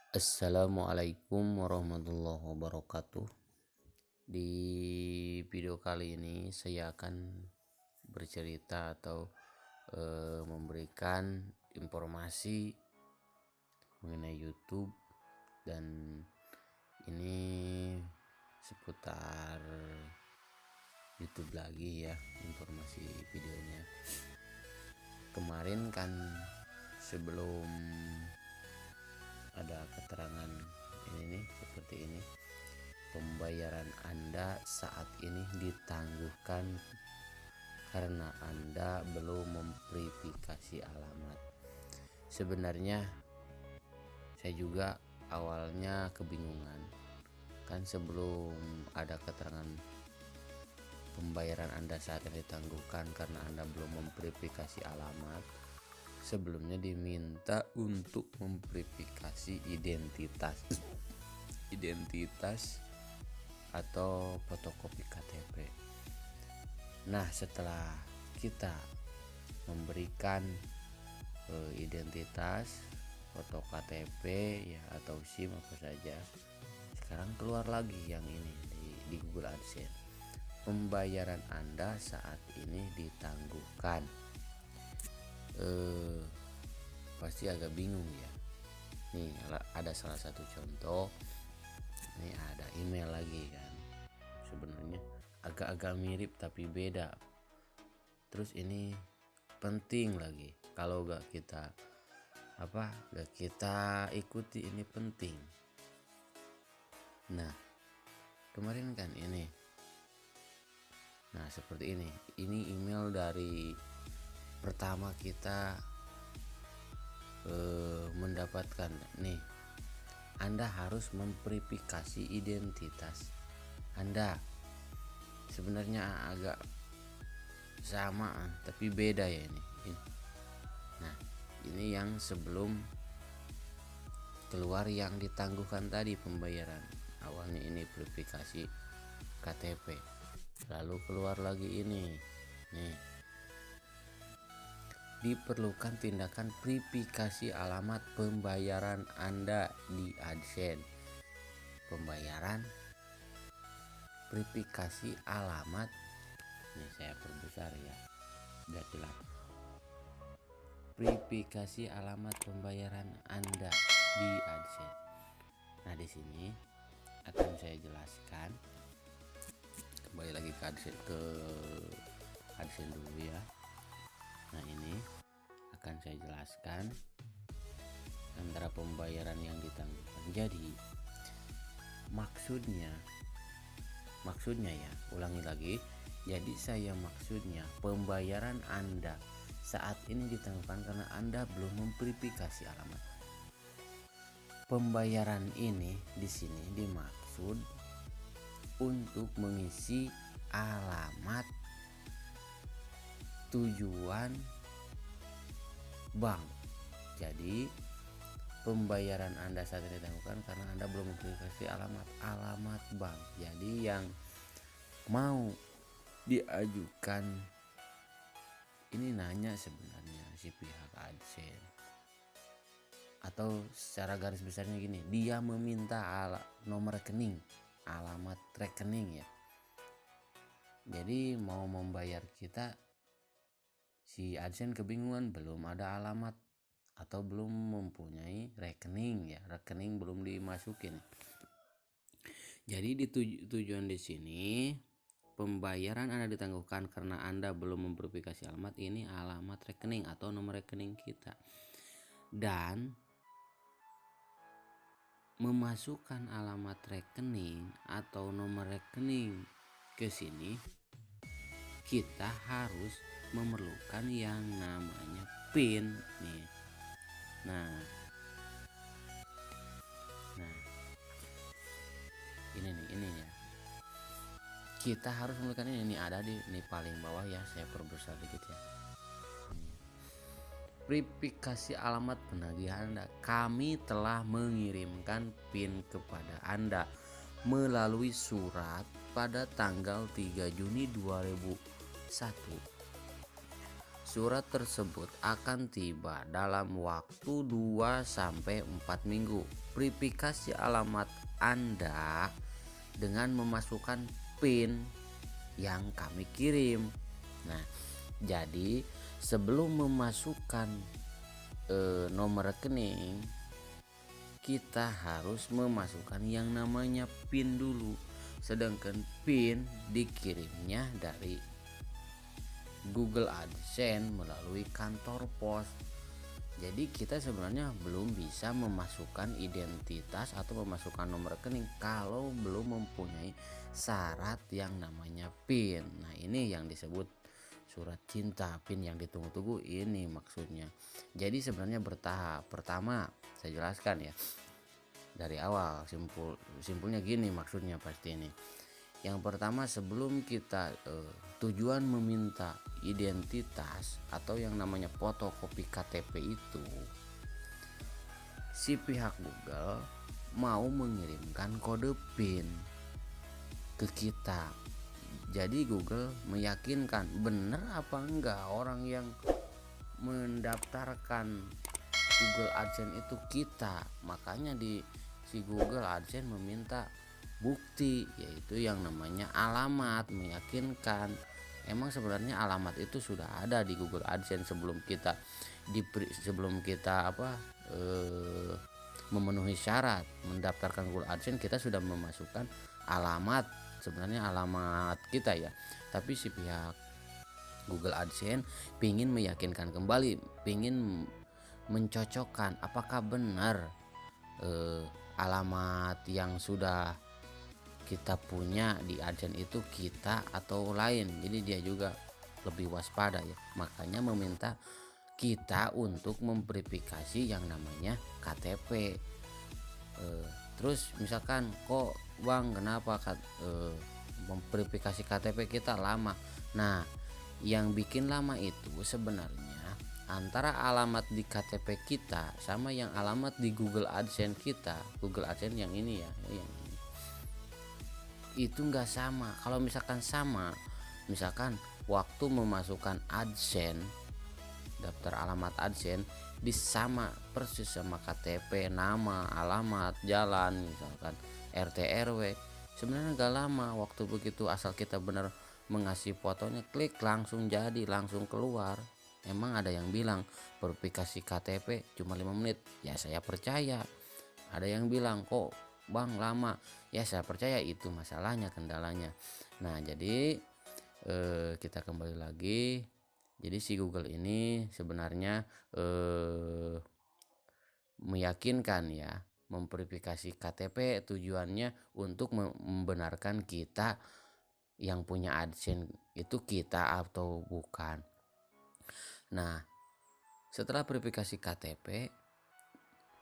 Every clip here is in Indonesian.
Assalamualaikum warahmatullahi wabarakatuh. Di video kali ini saya akan bercerita atau memberikan informasi mengenai YouTube, dan ini seputar YouTube lagi ya informasi videonya. Kemarin kan sebelum ada keterangan ini nih, seperti ini: pembayaran Anda saat ini ditangguhkan karena Anda belum memverifikasi alamat. Sebenarnya saya juga awalnya kebingungan kan, sebelum ada keterangan pembayaran Anda saat ini ditangguhkan karena Anda belum memverifikasi alamat, sebelumnya diminta untuk memverifikasi identitas atau fotokopi KTP. Nah, setelah kita memberikan identitas, foto KTP ya atau SIM apa saja, sekarang keluar lagi yang ini di Google AdSense: pembayaran Anda saat ini ditangguhkan. Pasti agak bingung ya. Nih ada salah satu contoh. Nih ada email lagi kan, sebenarnya agak-agak mirip tapi beda. Terus ini penting lagi, kalau gak kita ikuti ini penting. Nah kemarin kan ini, nah seperti ini email dari pertama kita mendapatkan nih: Anda harus memverifikasi identitas Anda. Sebenarnya agak sama tapi beda ya ini. Nah ini yang sebelum keluar yang ditangguhkan tadi pembayaran. Awalnya ini verifikasi KTP, lalu keluar lagi ini nih: diperlukan tindakan verifikasi alamat pembayaran Anda di AdSense. Pembayaran, verifikasi alamat. Ini saya perbesar ya, biar jelas. Verifikasi alamat pembayaran Anda di AdSense. Nah di sini akan saya jelaskan. Kembali lagi ke AdSense dulu ya. Nah ini akan saya jelaskan antara pembayaran yang ditangguhkan. Jadi maksudnya ya, ulangi lagi. Jadi maksudnya pembayaran Anda saat ini ditangguhkan karena Anda belum memverifikasi alamat. Pembayaran ini di sini dimaksud untuk mengisi alamat tujuan bank. Jadi pembayaran Anda saat ini ditangguhkan karena Anda belum memverifikasi alamat bank. Jadi yang mau diajukan ini nanya sebenarnya si pihak AdSense, atau secara garis besarnya gini: dia meminta nomor rekening, alamat rekening ya. Jadi mau membayar kita, si AdSense kebingungan, belum ada alamat atau belum mempunyai rekening ya, rekening belum dimasukin. Jadi tujuan di sini, pembayaran Anda ditangguhkan karena Anda belum memverifikasi alamat. Ini alamat rekening atau nomor rekening kita, dan memasukkan alamat rekening atau nomor rekening ke sini, kita harus memerlukan yang namanya PIN nih. Nah ini ya, kita harus memerlukan ini ada di paling bawah ya, saya perbesar dikit ya. Verifikasi alamat penagihan Anda. Kami telah mengirimkan PIN kepada Anda melalui surat pada tanggal 3 Juni 2001. surat tersebut akan tiba dalam waktu 2 sampai 4 minggu. Verifikasi alamat Anda dengan memasukkan PIN yang kami kirim. Nah, jadi sebelum memasukkan nomor rekening, kita harus memasukkan yang namanya PIN dulu. Sedangkan PIN dikirimnya dari Google AdSense melalui kantor pos. Jadi kita sebenarnya belum bisa memasukkan identitas atau memasukkan nomor rekening kalau belum mempunyai syarat yang namanya PIN. Nah, ini yang disebut surat cinta, PIN yang ditunggu-tunggu ini maksudnya. Jadi sebenarnya bertahap. Pertama, saya jelaskan ya. Dari awal simpulnya gini maksudnya pasti ini. Yang pertama, sebelum kita tujuan meminta identitas atau yang namanya fotokopi KTP itu, si pihak Google mau mengirimkan kode PIN ke kita. Jadi Google meyakinkan benar apa enggak orang yang mendaftarkan Google AdSense itu kita. Makanya si Google AdSense meminta bukti, yaitu yang namanya alamat, meyakinkan emang sebenarnya alamat itu sudah ada di Google AdSense sebelum kita memenuhi syarat mendaftarkan Google AdSense. Kita sudah memasukkan alamat, sebenarnya alamat kita ya, tapi si pihak Google AdSense pingin meyakinkan kembali, pingin mencocokkan apakah benar alamat yang sudah kita punya di AdSense itu kita atau lain. Jadi dia juga lebih waspada ya, makanya meminta kita untuk memverifikasi yang namanya KTP. Terus misalkan, kok bang kenapa memverifikasi KTP kita lama? Nah, yang bikin lama itu sebenarnya antara alamat di KTP kita sama yang alamat di Google AdSense kita, Google AdSense yang ini ya, yang itu enggak sama. Kalau misalkan sama, misalkan waktu memasukkan AdSense, daftar alamat AdSense disama persis sama KTP, nama, alamat, jalan, misalkan RT RW, sebenarnya enggak lama. Waktu begitu asal kita benar mengasih fotonya, klik langsung jadi, langsung keluar. Emang ada yang bilang verifikasi KTP cuma 5 menit, ya saya percaya. Ada yang bilang kok bang lama, ya saya percaya, itu masalahnya, kendalanya. Nah, jadi kita kembali lagi. Jadi si Google ini sebenarnya meyakinkan ya, memverifikasi KTP tujuannya untuk membenarkan kita yang punya AdSense itu kita atau bukan. Nah, setelah verifikasi KTP,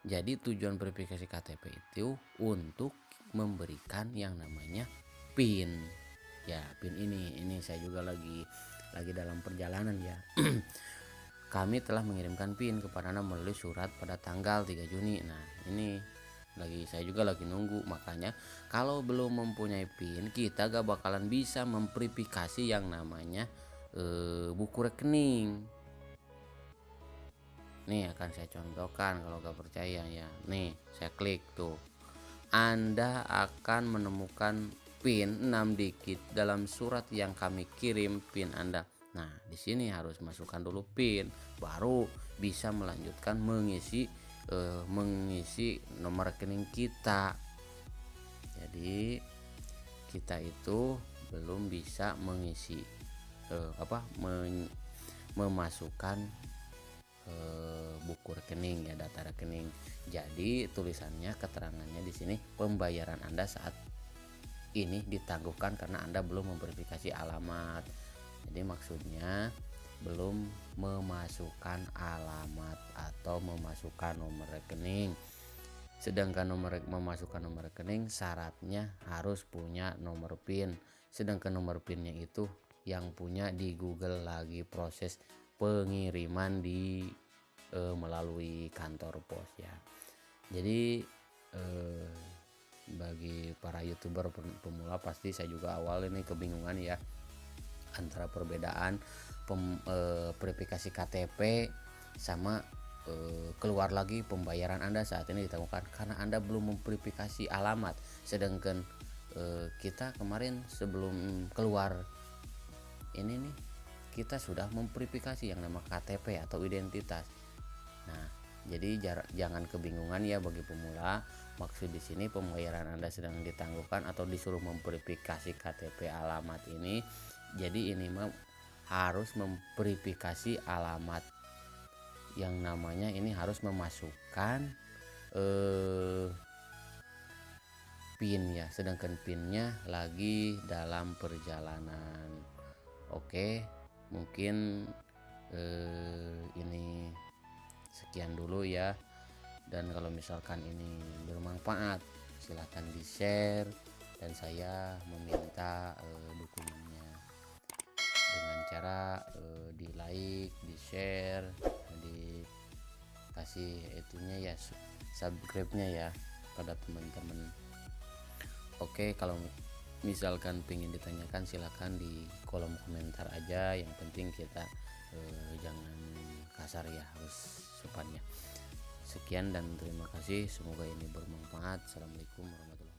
jadi tujuan verifikasi KTP itu untuk memberikan yang namanya PIN. Ya, PIN ini saya juga lagi dalam perjalanan ya. Kami telah mengirimkan PIN kepada Anda melalui surat pada tanggal 3 Juni. Nah, ini saya juga lagi nunggu. Makanya kalau belum mempunyai PIN, kita gak bakalan bisa memverifikasi yang namanya buku rekening. Nih akan saya contohkan kalau gak percaya ya. Nih saya klik tuh. Anda akan menemukan PIN 6 digit dalam surat yang kami kirim PIN Anda. Nah, di sini harus masukkan dulu PIN, baru bisa melanjutkan mengisi nomor rekening kita. Jadi kita itu belum bisa mengisi memasukkan buku rekening ya, data rekening. Jadi tulisannya, keterangannya di sini, pembayaran Anda saat ini ditangguhkan karena Anda belum memverifikasi alamat. Jadi maksudnya belum memasukkan alamat atau memasukkan nomor rekening. Sedangkan memasukkan nomor rekening syaratnya harus punya nomor PIN. Sedangkan nomor PIN-nya itu yang punya di Google lagi proses pengiriman melalui kantor pos ya. Jadi bagi para YouTuber pemula pasti saya juga awal ini kebingungan ya antara perbedaan verifikasi KTP sama keluar lagi pembayaran Anda saat ini ditemukan karena Anda belum memverifikasi alamat. Sedangkan kita kemarin sebelum keluar ini nih kita sudah memverifikasi yang nama KTP atau identitas. Nah, jadi jangan kebingungan ya bagi pemula. Maksud di sini pembayaran Anda sedang ditangguhkan atau disuruh memverifikasi KTP alamat ini. Jadi ini harus memverifikasi alamat yang namanya ini harus memasukkan PIN ya, sedangkan PIN-nya lagi dalam perjalanan. Oke, mungkin ini sekian dulu ya. Dan kalau misalkan ini bermanfaat silahkan di-share dan saya meminta dukungannya dengan cara di like, di share, dikasih itunya ya, subscribe-nya ya pada teman-teman. Oke, kalau misalkan pengen ditanyakan silahkan di kolom komentar aja, yang penting kita jangan kasar ya, harus sopannya. Sekian dan terima kasih, semoga ini bermanfaat. Assalamualaikum warahmatullahi wabarakatuh.